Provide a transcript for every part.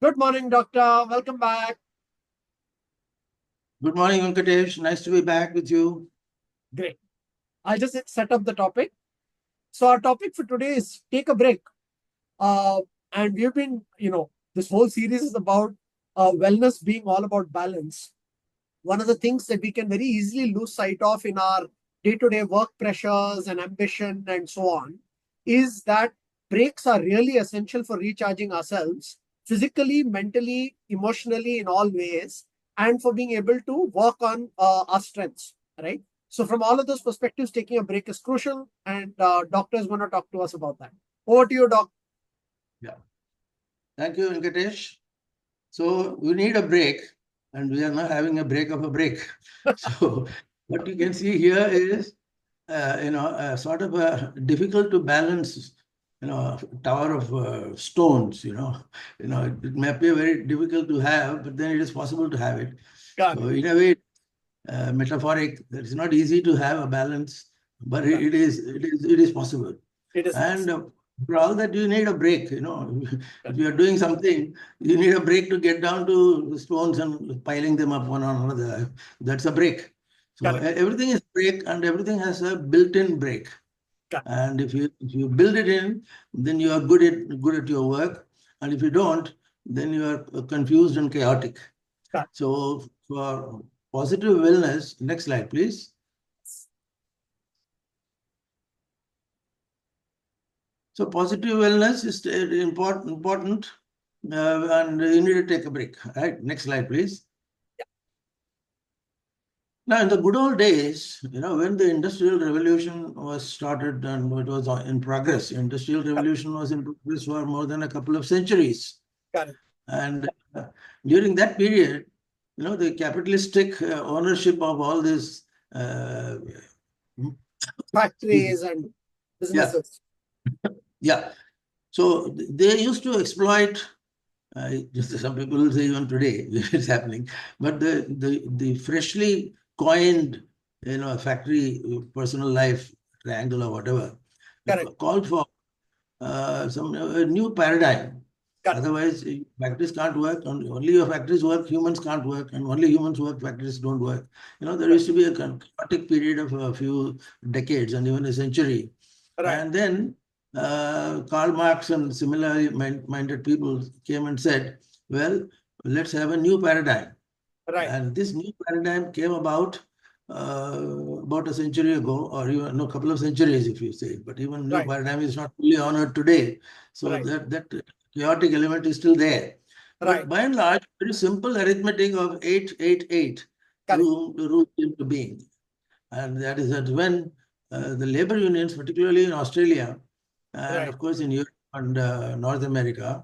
Good morning, doctor. Welcome back. Good morning, Venkatesh. Nice to be back with you. Great. I just set up the topic. So our topic for today is take a break. Uh, and we've been, this whole series is about wellness being all about balance. One of the things that we can very easily lose sight of in our day-to-day work pressures and ambition and so on is that breaks are really essential for recharging ourselves physically, mentally, emotionally, in all ways, and for being able to work on our strengths, right? So from all of those perspectives, taking a break is crucial, and doctor is going to talk to us about that. Over to you, doc. Yeah. Thank you, Venkatesh. So we need a break, and we are not having a break of a break. So what you can see here is, sort of a difficult to balance, tower of stones. It may appear very difficult to have, but then it is possible to have it. Got So it. in a way, metaphoric. It's not easy to have a balance, but Got it is possible. it. It is And possible. for all that, you need a break. Got If you are doing something, you need a break to get down to the stones and piling them up one on another. That's a break. So Correct. everything is break, and everything has a built-in break. Got And if you build it in, then you are good at your work. And if you don't, then you are confused and chaotic. got So for positive wellness, next slide, please. So positive wellness is important, and you need to take a break. Right? Next slide, please. Now, in the good old days, when the Industrial Revolution was started and it was in progress, Industrial Revolution was in progress for more than a couple of centuries. Got it. And during that period, the capitalistic ownership of all this, excuse me, Factories and yeah, businesses. yeah. So they used to exploit. Just some people will say even today it's happening, but the freshly coined, factory personal life triangle or whatever, Correct. called for some new paradigm. Correct. Otherwise, factories can't work. Only your factories work, humans can't work, and only humans work, factories don't work. There Right. used to be a chaotic period of a few decades and even a century. Right. And then Karl Marx and similarly minded people came and said, well, let's have a new paradigm. Right. And this new paradigm came about a century ago, or even no, couple of centuries, if you say. But even new Right. paradigm is not fully honored today. So Right. that chaotic element is still there. But Right. by and large, very simple arithmetic of 888 Correct. ruled into being. And that is that when the labor unions, particularly in Australia, and Right. of course in Europe and North America,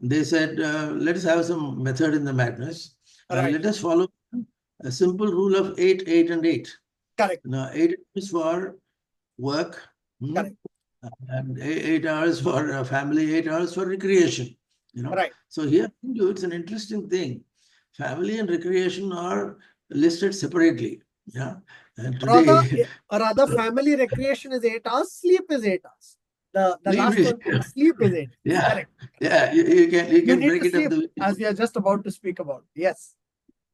they said, let us have some method in the madness, and Right. let us follow a simple rule of 8, 8, and 8. Correct. Now, 8 is for work, Correct. and 8 hours for family, 8 hours for recreation. Right. So here, it's an interesting thing. Family and recreation are listed separately. Yeah, and Rather, today, rather, family recreation is 8 hours. Sleep is 8 hours. The sleep last is, one, sleep is 8 hours. yeah, Correct. yeah. You can you You can need break to it up sleep, the way. as we are just about to speak about. Yes,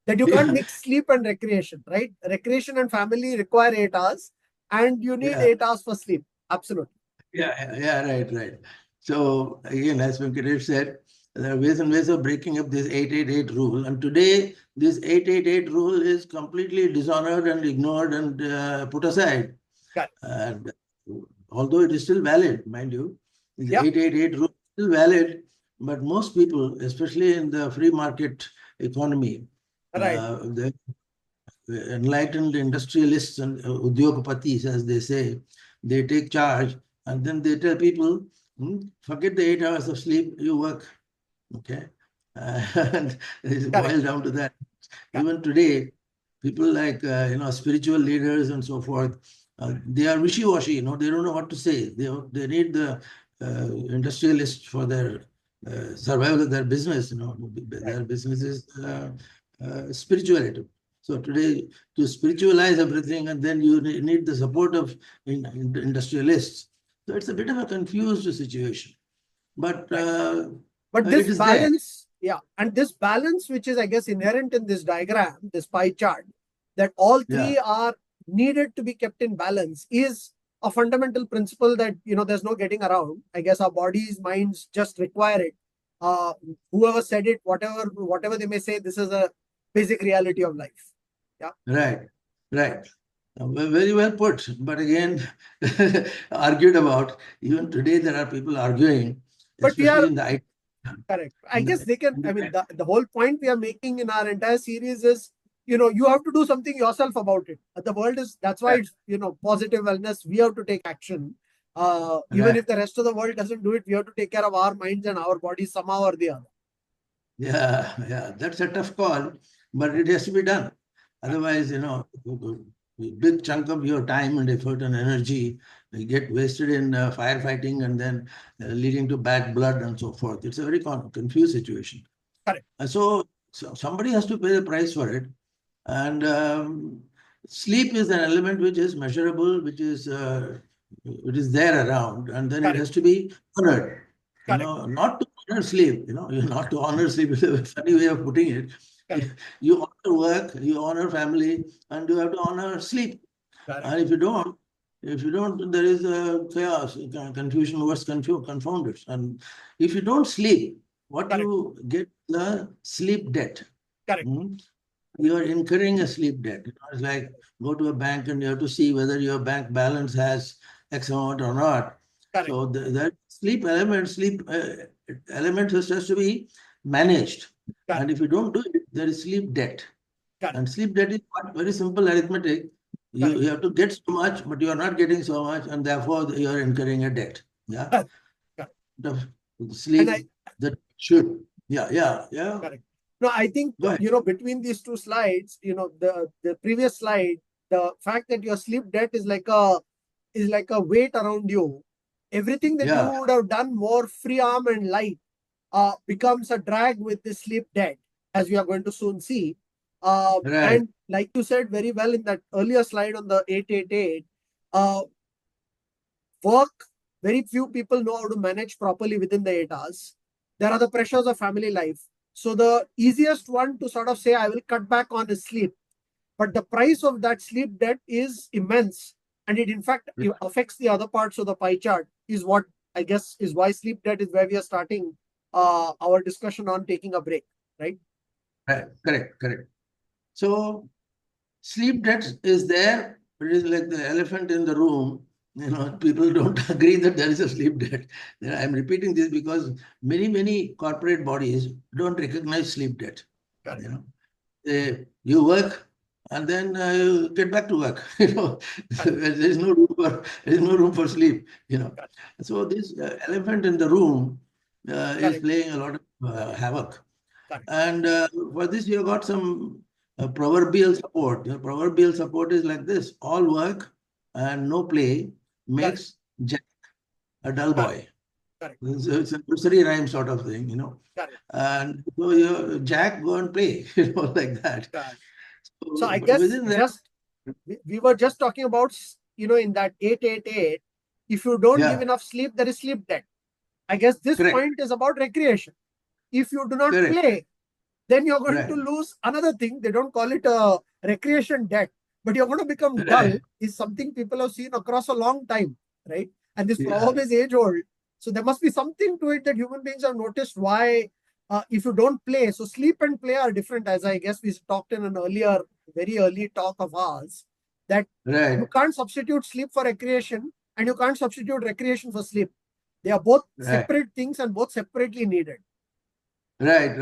that you can't Yeah, mix sleep and recreation. Right. Recreation and family require 8 hours, and you need yeah, 8 hours for sleep. Absolutely. yeah. Right, right. So again, as Venkatesh said, there are ways and ways of breaking up this 888 rule. And today, this 888 rule is completely dishonored and ignored and put aside. Correct. And although it is still valid, mind you, the Yeah. 888 rule is still valid, but most people, especially in the free market economy, Right. the enlightened industrialists and udyogapatis, as they say, they take charge and then they tell people, forget the 8 hours of sleep, you work. Okay. And it Correct. boils down to that. Correct. Even today, people like, spiritual leaders and so forth, they are wishy-washy, they don't know what to say. They need the industrialists for their survival of their business, Right. their business is spirituality. So today, to spiritualize everything, and then you need the support of industrialists. So it's a bit of a confused situation, but Right. But it this is there. balance, Yeah. And this balance, which is, I guess, inherent in this diagram, this pie chart, that all three Yeah, are needed to be kept in balance, is a fundamental principle that, there's no getting around. I guess our bodies, minds just require it. Uh, Whoever said it, whatever they may say, this is a basic reality of life. Yeah. right, right. Very well put. But again, argued about. Even today, there are people arguing, But we especially are in the IT. correct. I In guess the, they can. in I the, mean, the whole point we are making in our entire series is, you have to do something yourself about it. The world is, that's why right, it's, positive wellness. We have to take action. Even right. if the rest of the world doesn't do it, we have to take care of our minds and our bodies somehow or the other. Yeah, yeah, that's a tough call, but it has to be done. Otherwise, a big chunk of your time and effort and energy get wasted in firefighting and then leading to bad blood and so forth. It's a very confused situation. Correct. So somebody has to pay the price for it. And sleep is an element which is measurable, it is there around, and then it Correct. has to be honored. Correct. Not to honor sleep. Not to honor sleep is a funny way of putting it. You, Correct. you honor work, you honor family, and you have to honor sleep. Correct. And if you don't, there is a chaos, confusion, worse confounded. And if you don't sleep, what Correct. you get the sleep debt. Correct. Hmm? You are incurring a sleep debt. It's like go to a bank and you have to see whether your bank balance has X amount or not. Correct. So that sleep element has to be managed. And Correct. if you don't do it, there is sleep debt. Correct. And sleep debt is what? Very simple arithmetic. Correct. You have to get so much, but you are not getting so much, and therefore you are incurring a debt. Yeah. Correct. Correct. The And I sleep that should. Yeah, yeah, yeah. correct. No, I think, Go ahead. between these two slides, the previous slide, the fact that your sleep debt is like a weight around you. Everything that you Yeah, would have done more free arm and light becomes a drag with the sleep debt, as we are going to soon see. right, And like you said very well in that earlier slide on the 888, uh, work, very few people know how to manage properly within the 8 hours. There are the pressures of family life. So the easiest one to sort of say, I will cut back on is sleep. But the price of that sleep debt is immense. And it, in fact, it affects the other parts of the pie chart, is what I guess is why sleep debt is where we are starting our discussion on taking a break, right? right, correct, correct. So sleep debt is there. It is like the elephant in the room. People don't agree that there is a sleep debt. I'm repeating this because many corporate bodies don't recognize sleep debt. Correct. You know, you work and then you get back to work. Correct. There is no room for sleep. Correct. So this elephant in the room is Correct. playing a lot of havoc. Correct. And for this, you got some proverbial support. Your proverbial support is like this: all work and no play Correct. makes Jack a dull Correct. boy. Correct. It's a nursery rhyme sort of thing. Correct. And so you Jack, go and play, like that. Correct. So So, I but guess within that, just we were just talking about, in that 888, if you don't give yeah, enough sleep, there is sleep debt. I guess this correct, point is about recreation. If you do not correct, play, then you're going to right, lose another thing. They don't call it a recreation debt, but you're going to become dull, right, is something people have seen across a long time, right? And this yeah, proverb is age old. So there must be something to it that human beings have noticed why, if you don't play, so sleep and play are different, as I guess we talked in an earlier, very early talk of ours, that you right, can't substitute sleep for recreation and you can't substitute recreation for sleep. They are both right, separate things and both separately needed. right.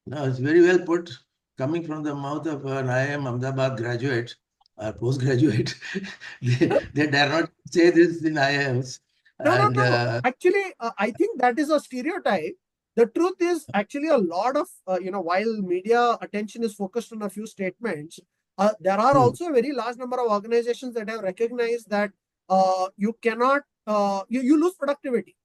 No, it's very well put, coming from the mouth of an IIM Ahmedabad graduate or postgraduate. They dare not say this in IIMs. No, no, And no. Actually, I think that is a stereotype. The truth is, actually, a lot of, while media attention is focused on a few statements, there are hmm, also a very large number of organizations that have recognized that you cannot, you lose productivity.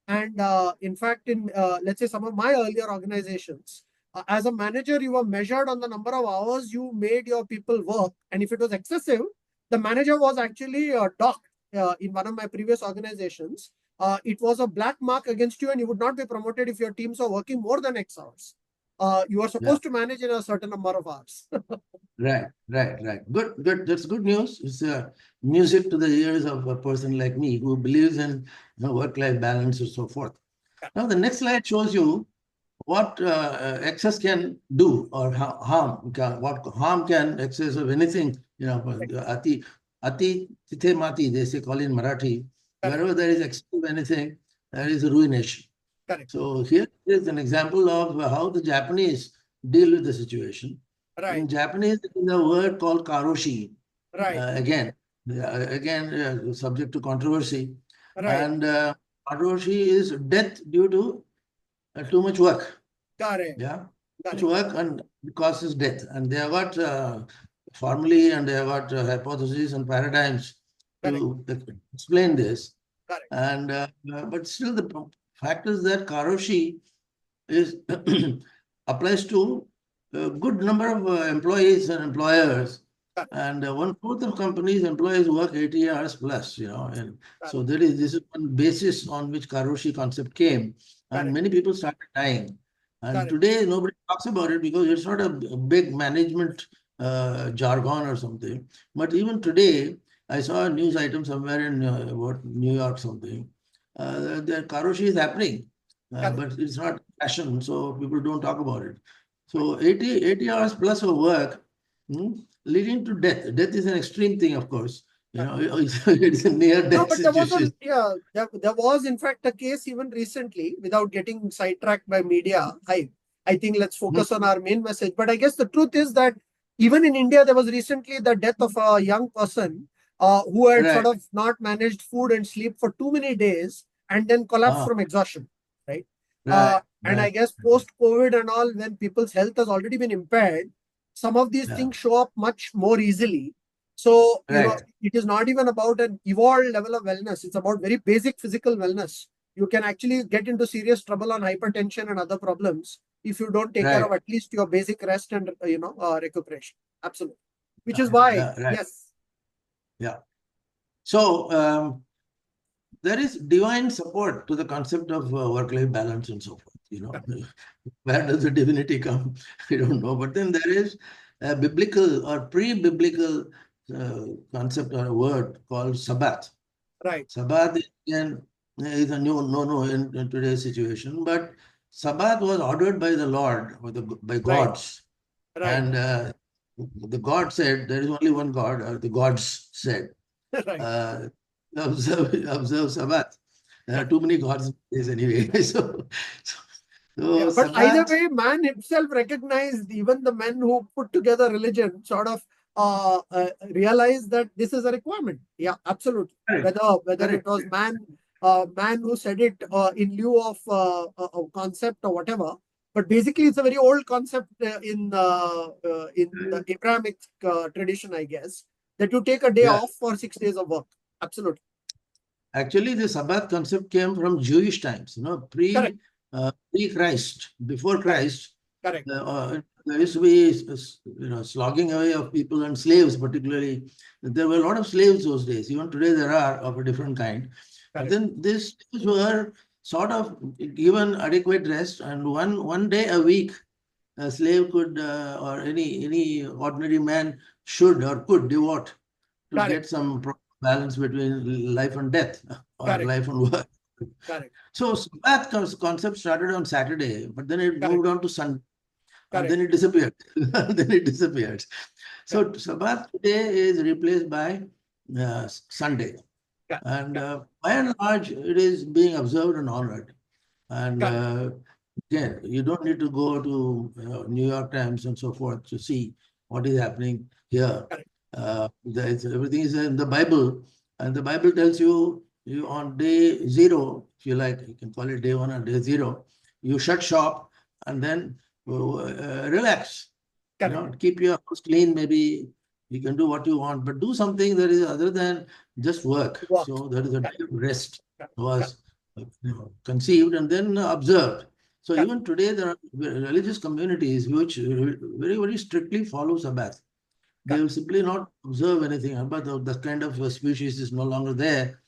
And in fact, in let's say some of my earlier organizations, as a manager, you were measured on the number of hours you made your people work. And if it was excessive, the manager was actually docked in one of my previous organizations. it was a black mark against you, and you would not be promoted if your teams are working more than X hours. You are Yeah. supposed to manage in a certain number of hours. Right. Good, good. That's good news. It's music to the ears of a person like me who believes in work-life balance and so forth. Now, the next slide shows you what excess can do or harm. What harm can excess of anything, ati tithe mati, they say, call in Marathi. Correct. Wherever there is excess of anything, there is ruination. Correct. So here is an example of how the Japanese deal with the situation. Right. In Japanese, there is a word called karoshi. Right. Again, subject to controversy. Right. And karoshi is death due to too much work. Correct. Yeah, Correct. too much work and it causes death. And they have got formulae and they have got hypotheses and paradigms to explain this. Correct. And but still, the fact is that karoshi is applies to a good number of employees and employers. And 1/4 of companies' employees work 80 hours plus, and so this is one basis on which Karoshi concept came, and many people started dying. And today nobody talks about it because it's not a big management jargon or something. But even today, I saw a news item somewhere in New York something. The Karoshi is happening, but it's not fashion, so people don't talk about it. So 80 hours plus of work leading to death. Death is an extreme thing, of course. It's a near No, death but there was situation. there was in fact a case even recently, without getting sidetracked by media. I think let's focus on our main message. But I guess the truth is that even in India, there was recently the death of a young person who had sort of not managed food and sleep for too many days and then collapsed from exhaustion. Right. And I guess post-COVID and all, when people's health has already been impaired, some of these things show up much more easily. So, it is not even about an evolved level of wellness. It's about very basic physical wellness. You can actually get into serious trouble on hypertension and other problems if you don't take care of at least your basic rest and, recuperation. Absolutely. Which is why, yes. Yeah. So, there is divine support to the concept of work-life balance and so forth. Where does the divinity come? I don't know. But then there is a biblical or pre-biblical concept or a word called Sabbath. Right. Sabbath is a new no in today's situation, but Sabbath was ordered by the Lord or by gods. Right. And the God said, there is only one God, or the gods said, observe Sabbath. There are too many gods anyway. But Sabbath, either way, man himself recognized, even the men who put together religion sort of realized that this is a requirement. Yeah, absolutely. Whether it was man who said it in lieu of a concept or whatever. But basically, it's a very old concept in the Abrahamic tradition, I guess, that you take a day off for 6 days of work. Absolutely. Actually, the Sabbath concept came from Jewish times, pre-Christ, before Christ. Correct. There used to be, slogging away of people and slaves, particularly. There were a lot of slaves those days. Even today, there are of a different kind. But then these slaves were sort of given adequate rest, and one day a week, a slave could, or any ordinary man should or could devote to get some balance between life and death or life and work. So Sabbath concept started on Saturday, but then it moved on to Sunday. And then it disappeared. So Sabbath today is replaced by Sunday. And by and large, it is being observed and honored. And again, you don't need to go to New York Times and so forth to see what is happening here. Everything is in the Bible, and the Bible tells you on day 0, if you like, you can call it day 1 or day 0, you shut shop and then relax. Keep your house clean. Maybe you can do what you want, but do something that is other than just work. So there is a day of rest was conceived and then observed. So even today there are religious communities which very, very strictly follow Sabbath. They will simply not observe anything, but the kind of species is no longer there.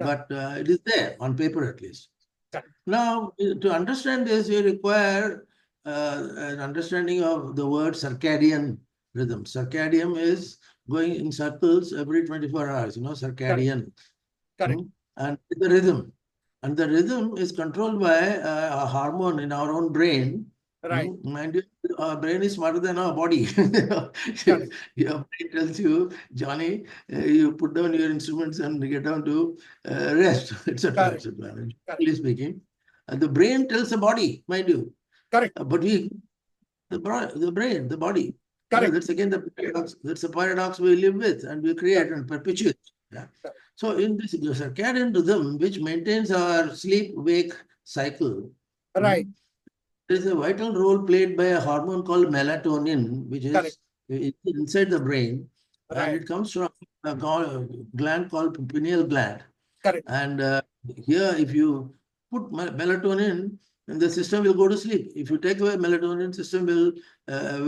but it is there on paper at least. Correct. Now, to understand this, you require an understanding of the word circadian rhythm. Circadian is going in circles every 24 hours, Correct. circadian. Correct. And the rhythm. And the rhythm is controlled by a hormone in our own brain. Right. Mind you, our brain is smarter than our body. Correct. Your brain tells you, Johnny, you put down your instruments and get down to rest, etc., Correct. etc. Correct. Generally speaking, the brain tells the body, mind you. Correct. But the brain, the body. Correct. That's again the paradox. That's a paradox we live with and we create and perpetuate. Yeah. So in this circadian rhythm, which maintains our sleep-wake cycle, Right. there is a vital role played by a hormone called melatonin, which Correct. is inside the brain, and Right. it comes from a gland called pineal gland. Correct. And here, if you put melatonin, then the system will go to sleep. If you take away melatonin, system will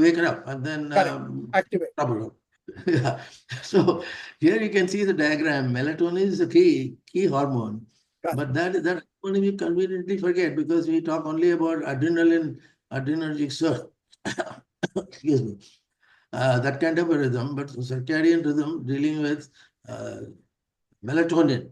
wake it up and then Correct. Activate. trouble. Yeah. So here you can see the diagram. Melatonin is the key hormone, Correct. but that hormone we conveniently forget because we talk only about adrenergic surge. Excuse me. That kind of a rhythm, but circadian rhythm dealing with melatonin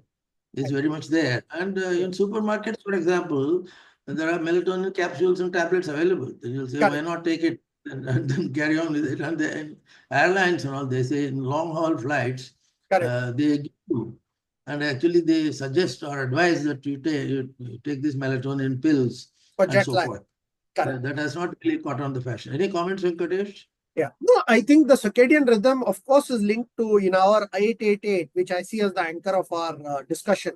is very much there. And in supermarkets, for example, there are melatonin capsules and tablets available. Then you'll say, why Correct. not take it and then carry on with it? And the airlines and all, they say in long haul flights, Correct. they give you. And actually, they suggest or advise that you take these melatonin pills For and jet so lag. forth. Correct. That has not really caught on the fashion. Any comments, Venkatesh? Yeah. No, I think the circadian rhythm, of course, is linked to in our 888, which I see as the anchor of our discussion.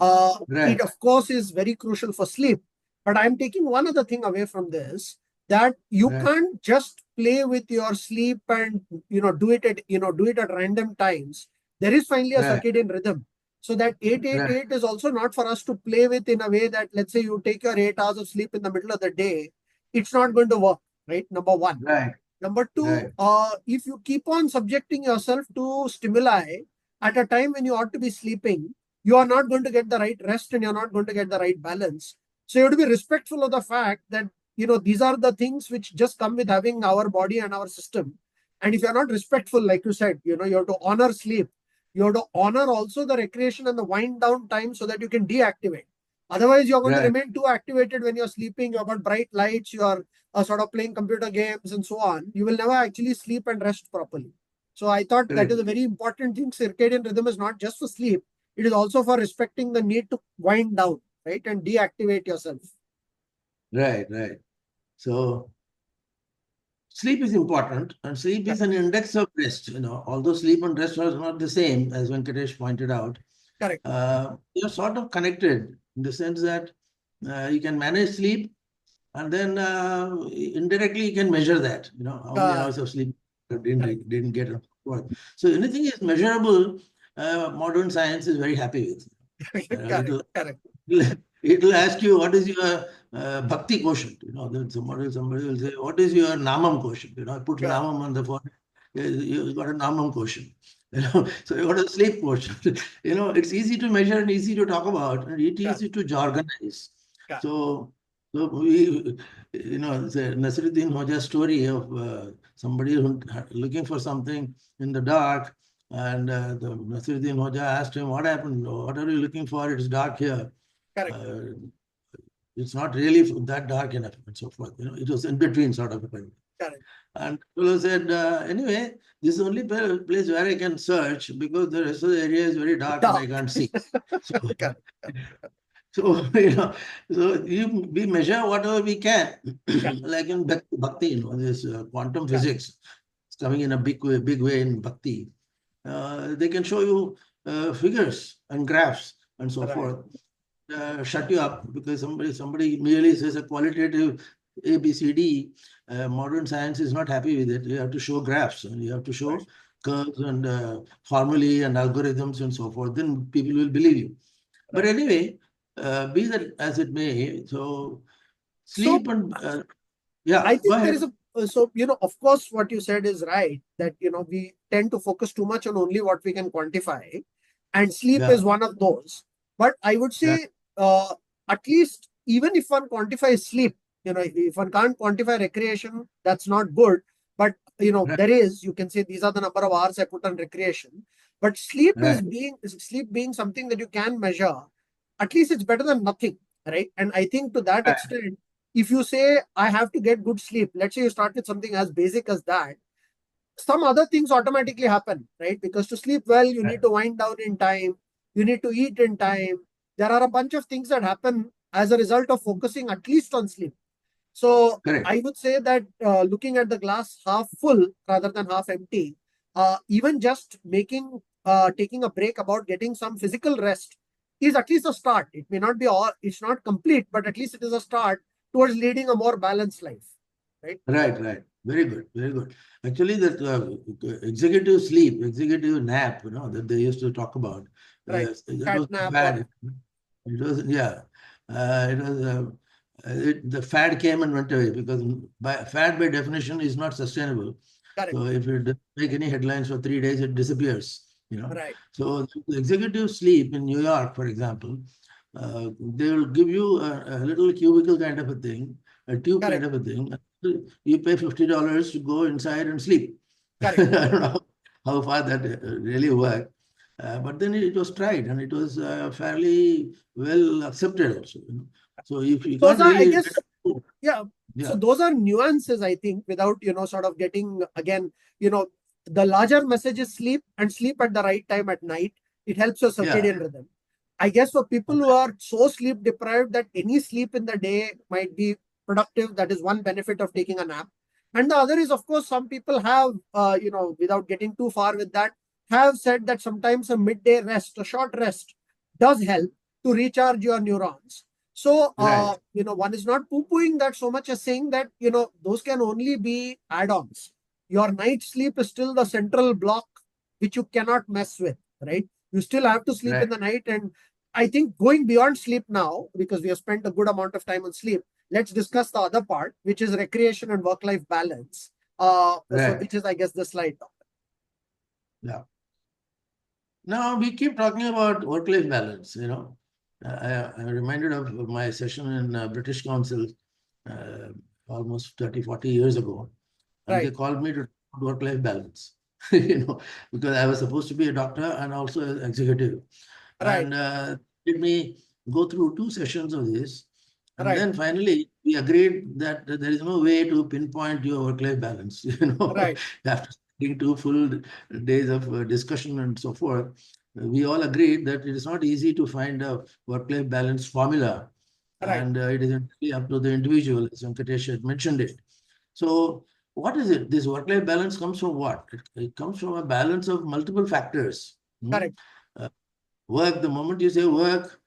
It, Right, of course, is very crucial for sleep. But I'm taking one other thing away from this, that you right, can't just play with your sleep and do it at random times. There is finally a right, circadian rhythm. So that right, 888 is also not for us to play with in a way that, let's say you take your 8 hours of sleep in the middle of the day, it's not going to work, right? Number one. right, Number two, right, if you keep on subjecting yourself to stimuli at a time when you ought to be sleeping, you are not going to get the right rest and you're not going to get the right balance. So you have to be respectful of the fact that, these are the things which just come with having our body and our system. And if you're not respectful, like you said, you have to honor sleep. You have to honor also the recreation and the wind down time so that you can deactivate. Otherwise, you're going to right, remain too activated when you're sleeping. You've got bright lights, you're sort of playing computer games and so on. You will never actually sleep and rest properly. So I thought that is correct. a very important thing. Circadian rhythm is not just for sleep, it is also for respecting the need to wind down, right? And deactivate yourself. Right, right. So sleep is important, and sleep is Correct. an index of rest. Although sleep and rest are not the same, as Venkatesh pointed out, Correct. you're sort of connected in the sense that you can manage sleep, and then indirectly you can measure that. How many hours of sleep you Correct. didn't get. And so forth. So anything is measurable. Modern science is very happy with. Correct. It'll Correct. it'll ask you what is your bhakti quotient. Then somebody will say, what is your namam quotient? Put Yeah. namam on the phone. You got a namam quotient. So you got a sleep quotient. It's easy to measure and easy to talk about, and it Correct. easy to jargonize. Correct. So we, it's a Nasruddin Hoja story of somebody looking for something in the dark, and the Nasruddin Hoja asked him, "What happened? What are you looking for? It's dark here. Correct. Uh, it's not really that dark enough," and so forth. It was in between sort of a thing. Correct. And fellow said, anyway, this is the only place where I can search because the rest of the area is very dark and I Dark. can't see. So, Correct. so we measure whatever we can, like in bhakti, this quantum Correct. physics is coming in a big way in bhakti. They can show you figures and graphs and so Right. forth. Shut you up because somebody merely says a qualitative ABCD. Modern science is not happy with it. You have to show graphs and you have to show Right. curves and formulae and algorithms and so forth. Then people will believe you. But Right. anyway, be that as it may, so So sleep and yeah, I go think there is ahead. of course, what you said is right, that, we tend to focus too much on only what we can quantify, and sleep Yeah, is one of those. But I would Right. say, at least even if one quantifies sleep, if one can't quantify recreation, that's not good. But Right. there is, you can say these are the number of hours I put on recreation. But Right. sleep being something that you can measure, at least it's better than nothing, right? And I think to that Right. extent, if you say I have to get good sleep, let's say you start with something as basic as that, some other things automatically happen, right? Because to sleep well, you Right. need to wind down in time, you need to eat in time. There are a bunch of things that happen as a result of focusing at least on sleep. So Correct. I would say that looking at the glass half full rather than half empty, even just taking a break about getting some physical rest is at least a start. It may not be all, it's not complete, but at least it is a start towards leading a more balanced life, right? Right, right. Very good, very good. Actually, that executive sleep, executive nap, that they used to talk about, Right. that Cat was nap or bad. It was, yeah, it was, the fad came and went away because fad by definition is not sustainable. correct. So if it doesn't make any headlines for 3 days, it disappears. Right. So the executive sleep in New York, for example, they will give you a little cubicle kind of a thing, a tube kind Correct. of a thing. You pay $50 to go inside and sleep. I Correct. don't know how far that really worked. But then it was tried and it was fairly well accepted also. So if you Those can't are, I really get guess, yeah. So yeah, those are nuances, I think, without, sort of getting again, the larger message is sleep and sleep at the right time at night. It helps your yeah, circadian rhythm. I guess for people who okay, are so sleep deprived that any sleep in the day might be productive, that is one benefit of taking a nap. And the other is, of course, some people have, without getting too far with that, have said that sometimes a midday rest, a short rest, does help to recharge your neurons. So, right, one is not poo-pooing that so much as saying that, those can only be add-ons. Your night sleep is still the central block, which you cannot mess with, right? You still have to sleep in right, the night. And I think going beyond sleep now, because we have spent a good amount of time on sleep, let's discuss the other part, which is recreation and work-life balance. So right. which is, I guess, the slide. Yeah. Now we keep talking about work-life balance. I'm reminded of my session in British Council uh, almost 30, 40 years ago, and they Right, called me to talk about work-life balance, you know, because I was supposed to be a doctor and also an executive. right, And did me go through 2 sessions of this. And right, then finally, we agreed that there is no way to pinpoint your work-life balance, right, after spending 2 full days of discussion and so forth. We all agreed that it is not easy to find a work-life balance formula, right, and it is entirely up to the individual, as Venkatesh had mentioned it. So, what is it? This work-life balance comes from what? It comes from a balance of multiple factors. correct, Uh, Work, the moment you say work,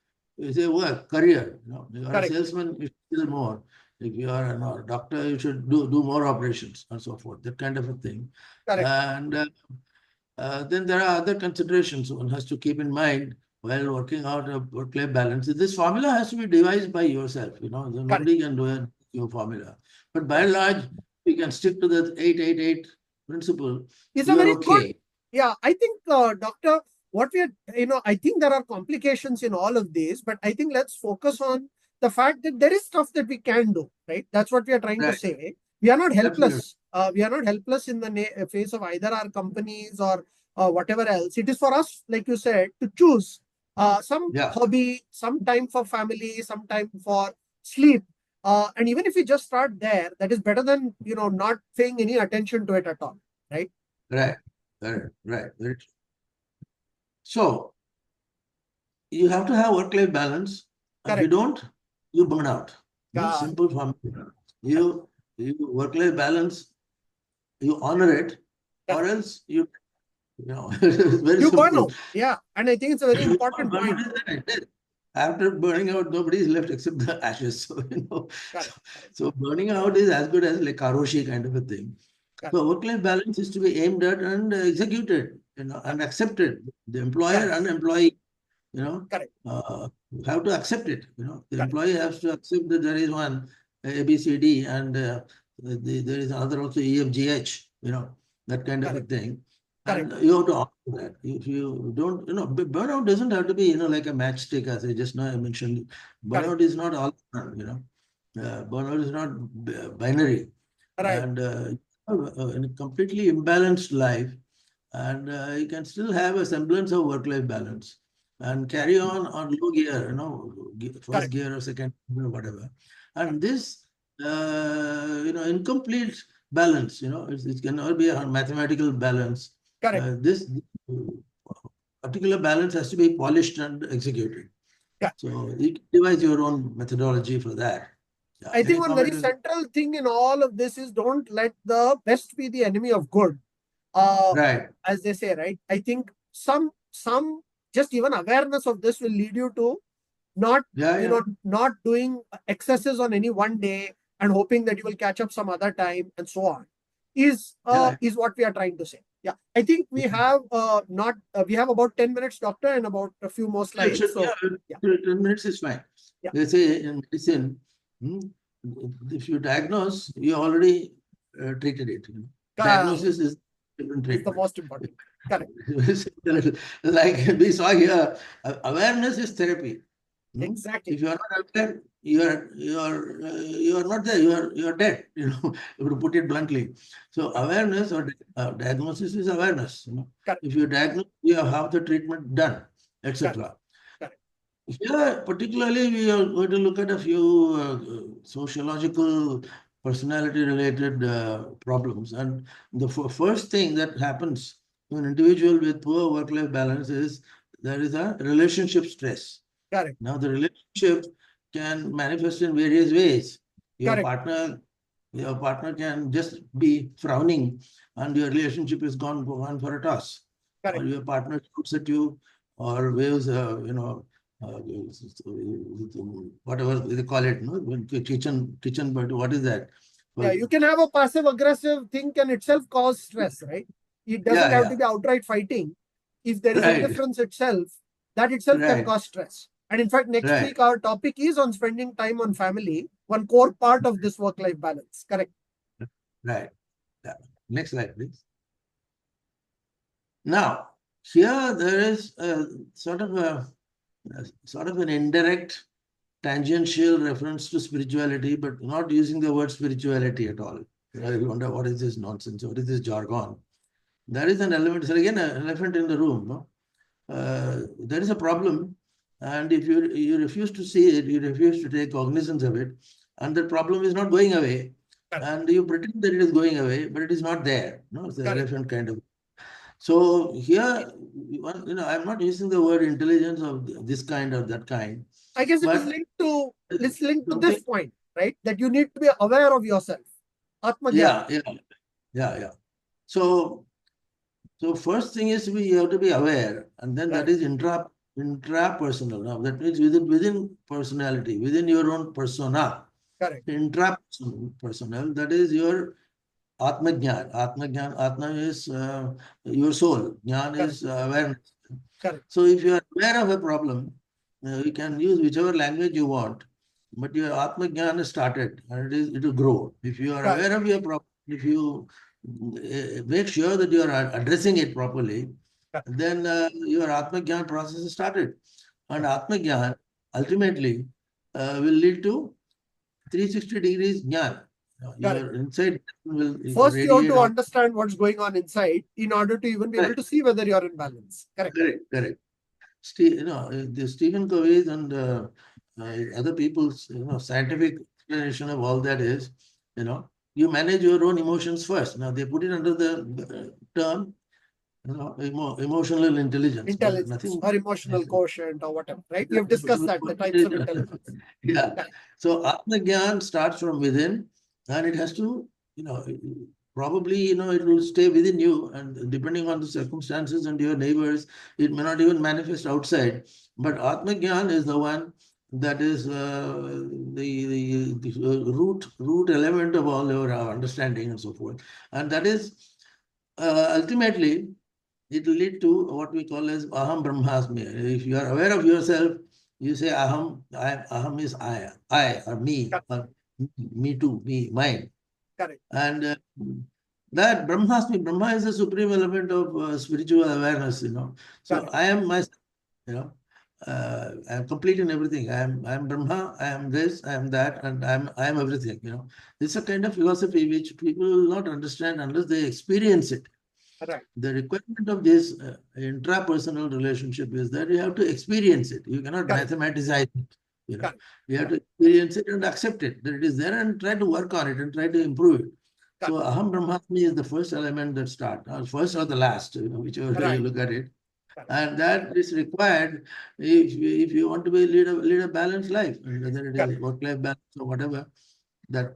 career. You are a correct, salesman, you should sell more. If you are a doctor, you should do more operations and so forth, that kind of a thing. correct, And then there are other considerations one has to keep in mind while working out a work-life balance. This formula has to be devised by yourself. correct, Nobody can do your formula. But by and correct. large, we can stick to the 888 principle. It's a You are very good, okay. yeah. I think, Doctor, what we are, I think there are complications in all of these, but I think let's focus on the fact that there is stuff that we can do, right? That's what we are trying to Right. say. We are not Absolutely. helpless. We are not helpless in the face of either our companies or whatever else. It is for us, like you said, to choose some Yeah. hobby, some time for family, some time for sleep. And even if we just start there, that is better than, not paying any attention to it at all, right? Right. Right. Right. Very true. So you have to have work-life balance. If you Correct. don't, you burn out. Uh, Simple formula. You work-life balance, you honor it, or correct. else it's very You burn simple. out. Yeah. And I think it's a very important Burnout point. is that after burning out, nobody is left except the ashes. So, Correct. Correct. so burning out is as good as like karoshi kind of a thing. Correct. So work-life balance is to be aimed at and executed, and accepted. The employer Correct. and employee, you know, Correct. have to accept it. The Correct. employee has to accept that there is one A, B, C, D, and there is another also E, F, G, H. That kind of a Correct. thing. And Correct. you have to honor that. If you don't, burnout doesn't have to be, like a matchstick, as I just now I mentioned. Correct. Burnout is not all, burnout is not binary. Right. And in a completely imbalanced life, and you can still have a semblance of work-life balance and carry on low gear, first Correct. gear or second, whatever. And this, incomplete balance, it cannot be a mathematical balance. Correct. This particular balance has to be polished and executed. Yeah. So you can devise your own methodology for that. Yeah. I think Any one very comment on that? central thing in all of this is don't let the best be the enemy of good. Right. As they say, right? I think some just even awareness of this will lead you to not Yeah, yeah, not doing excesses on any one day and hoping that you will catch up some other time and so on yeah. is what we are trying to say. Yeah, I think we Yeah. have not we have about 10 minutes, doctor, and about a few more slides. So yeah, 10 minutes is fine. yeah, They say in medicine, hmm, if you diagnose, you already treated it. Diagnosis is different is the treatment. most important. Correct. Like we saw here, awareness is therapy. Exactly. If you are not aware, you are not there. You are dead. To put it bluntly. So awareness or diagnosis is awareness. Correct. If you diagnose, you have the treatment done, Correct. etc. Correct. Here, particularly, we are going to look at a few sociological, personality-related problems. And the first thing that happens to an individual with poor work-life balance is there is a relationship stress. Correct. Now, the relationship can manifest in various ways. Your Correct. partner, your partner can just be frowning, and your relationship is gone for a toss. Or Correct. your partner shoots at you, or waves, whatever they call it, no? Kitchen, but what is that? Yeah, Well, you can have a passive aggressive thing can itself cause stress, right? It doesn't yeah, have to yeah, be outright fighting. If there is right, indifference itself, that itself can right, cause stress. And in fact, next right, week, our topic is on spending time on family, one core part of this work life balance. Correct. right. Yeah. Next slide, please. Now, here there is a sort of an indirect tangential reference to spirituality, but not using the word spirituality at all. I wonder what is this nonsense? What is this jargon? There is an element, so again, an elephant in the room. No? There is a problem, and if you refuse to see it, you refuse to take cognizance of it, and the problem is not going away, Correct. and you pretend that it is going away, but it is not there. No, it's the Correct. elephant kind of. So here, I'm not using the word intelligence of this kind or that kind, I guess it is but linked to this something. point, right? That you need to be aware of yourself. Atma Gyan. Yeah, yeah, yeah, yeah. So, first thing is we have to be aware, and then that Correct. is intrapersonal. Now that means within personality, within your own persona, Correct. intrapersonal. That is your Atma Jnana. Atma is your soul. Jnana Correct. is awareness. Correct. So if you are aware of a problem, you can use whichever language you want, but your Atma Jnana started and it will grow. If you are Correct. aware of your problem, if you make sure that you are addressing it properly, Correct. then your Atma Jnana process is started. And Atma Jnana ultimately will lead to 360 degrees Jnana. Correct. Your inside will First, you have radiate to out. understand what's going on inside in order to even be able Correct, to see whether you're in balance. Correct. correct, correct. The Stephen Covey's and other people's scientific explanation of all that is, you manage your own emotions first. Now they put it under the term, emotional intelligence, but Intelligence nothing. or emotional quotient or whatever, right? We have discussed that, the types of intelligence. Yeah. Correct. So Atma Gyan starts from within, and it has to, probably, it will stay within you, and depending on the circumstances and your neighbors, it may not even manifest outside. But Atma Gyan is the one that is the root element of all your understanding and so forth, and that is ultimately it will lead to what we call as aham brahmasmi. If you are aware of yourself, you say aham is I or me, Correct. or me too, me, mine. Correct. And that Brahmasmi, Brahma is the supreme element of spiritual awareness, So Correct. I am myself, I am complete in everything. I am Brahma, I am this, I am that, and I am everything. It's a kind of philosophy which people will not understand unless they experience it. Right. The requirement of this intrapersonal relationship is that you have to experience it. You cannot Correct. mathematicize it. You know, Correct. you have to experience it and accept it that it is there and try to work on it and try to improve it. So Correct. Aham Brahmasmi is the first element that starts, or first or the last, whichever way you Right. look at it. Correct. And that is required if you want to lead a balanced life, and whether it is Correct. work-life balance or whatever. That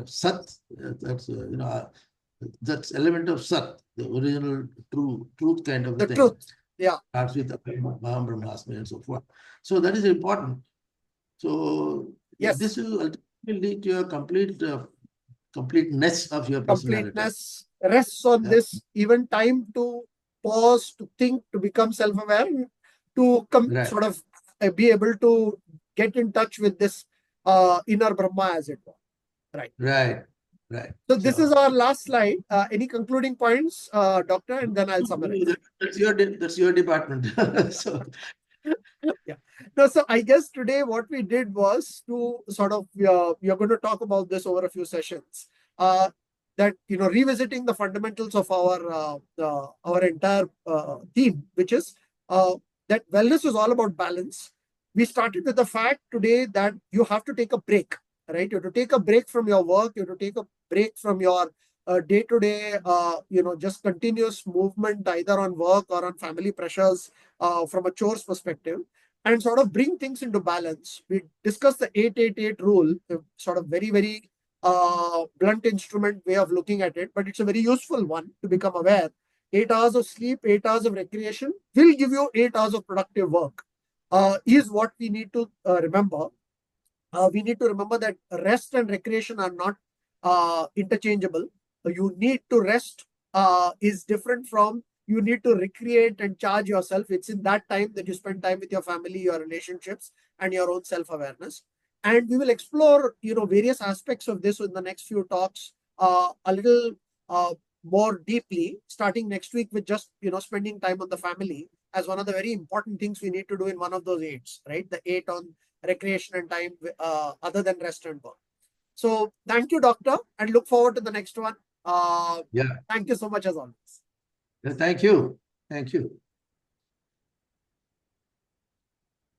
sat, that's element of sat, the original truth kind of a The thing. truth. Yeah. Starts with Maham Brahmasmi and so forth. So that is important. So this Yes. will ultimately lead to a completeness of your personality. Completeness rests on Yeah. this, even time to pause, to think, to become self-aware, to Right. sort of be able to get in touch with this inner Brahma, as it were. Right. Right. Right. So this is So our last slide. Any concluding points, Doctor, and then I'll summarize. that's your department. So Yeah. No, so I guess today what we did was to sort of we are going to talk about this over a few sessions. That revisiting the fundamentals of our entire theme, which is uh, that wellness is all about balance. We started with the fact today that you have to take a break, right? You have to take a break from your work. You have to take a break from your day-to-day, just continuous movement either on work or on family pressures from a chores perspective, and sort of bring things into balance. We discussed the 888 rule, sort of very, very blunt instrument way of looking at it, but it's a very useful one to become aware. 8 hours of sleep, 8 hours of recreation will give you 8 hours of productive work, is what we need to remember. We need to remember that rest and recreation are not interchangeable. You need to rest is different from you need to recreate and charge yourself. It's in that time that you spend time with your family, your relationships, and your own self-awareness. And we will explore, various aspects of this in the next few talks a little more deeply, starting next week with just, spending time on the family as one of the very important things we need to do in one of those eights, right? The eight on recreation and time other than rest and work. So thank you, Doctor, and look forward to the next one. yeah, Thank you so much as always. thank you. Thank you.